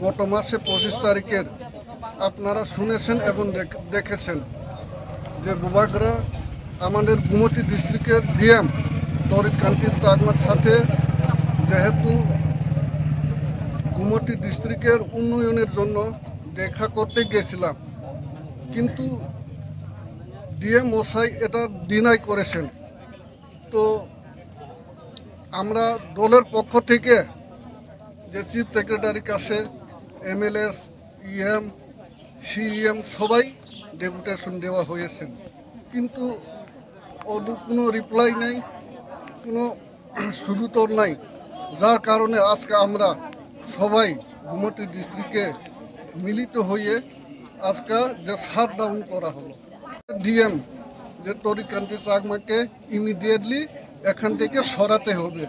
গত মাসে 25 তারিখের আপনারা শুনেছেন এবং দেখেছেন যে বুবাগরা আমাদের গুমতি ডিস্ট্রিক্টের ডিএম তরিক কান্তি চাকমার সাথে যেহেতু গুমতি ডিস্ট্রিক্টের উন্নয়নের জন্য দেখা করতে গেছিলাম, কিন্তু ডিএম মশাই এটা ডিনাই করেছেন। তো আমরা দলের পক্ষ থেকে যে চিফ সেক্রেটারির কাছে এমএলএ, ইএম, সিএম সবাই ডেপুটেশন দেওয়া হয়েছে, কিন্তু ওদের কোনো রিপ্লাই নাই, কোনো সুদুতর নাই, যার কারণে আজকে আমরা সবাই গুমতি ডিস্ট্রিক্টে মিলিত হয়ে আজকে যে শাটডাউন করা হলো। ডিএম যে তরিক কান্তি চাকমাকে ইমিডিয়েটলি এখান থেকে সরাতে হবে,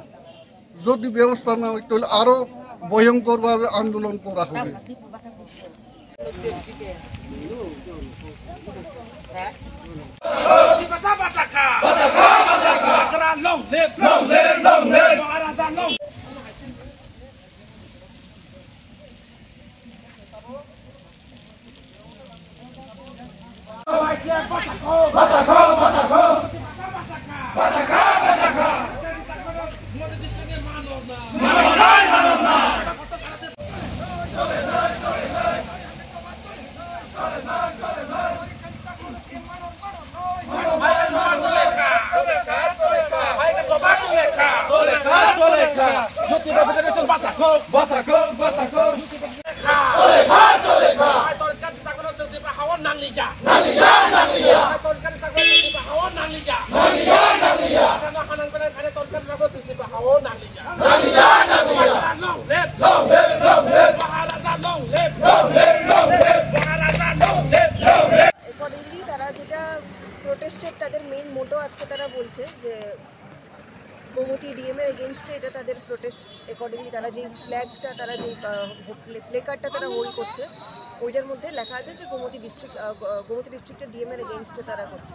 যদি ব্যবস্থা না হয় তাহলে আরো ভয়ঙ্করভাবে আন্দোলন করা হবে। প্রোটেস্টের তাদের মেইন মোটো আজকে তারা বলছে যে গোমতী ডিএমের এগেনস্টে এটা তাদের প্রোটেস্ট। অ্যাকর্ডিংলি তারা যেই ফ্ল্যাগটা, তারা যেই প্লেকার্ডটা তারা হোল্ড করছে, ওইটার মধ্যে লেখা আছে যে গোমতী ডিস্ট্রিক্টের ডিএমের এগেনস্টে তারা করছে।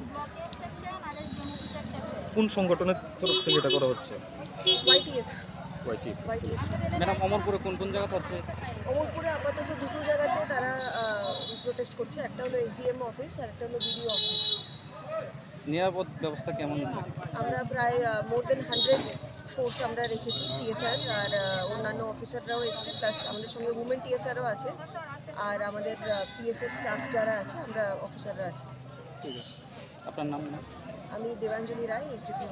কোন সংগঠনের তরফ থেকে এটা করা হচ্ছে? ওয়াইটিএফ। ম্যাডাম, অমরপুরে কোন কোন জায়গাতে হচ্ছে? অমরপুরে আপাতত দুটো জায়গাতে তারা প্রোটেস্ট করছে, একটা হলো এসডিএম অফিস আর একটা হলো বিডিও অফিস। নিরাপদ ব্যবস্থা কেমন? আমরা প্রায় মোর দেন 100 ফোর্স আমরা রেখেছি, টিএসআর আর অন্যান্য অফিসাররাও এসছে, প্লাস আমাদের সঙ্গে উমেন টিএসআরও আছে, আর আমাদের পিএসএর স্টাফ যারা আছে, আমরা অফিসাররা আছি। ঠিক আছে, আপনার নাম? আমি দেবাঞ্জলি রায়, এসডিপি।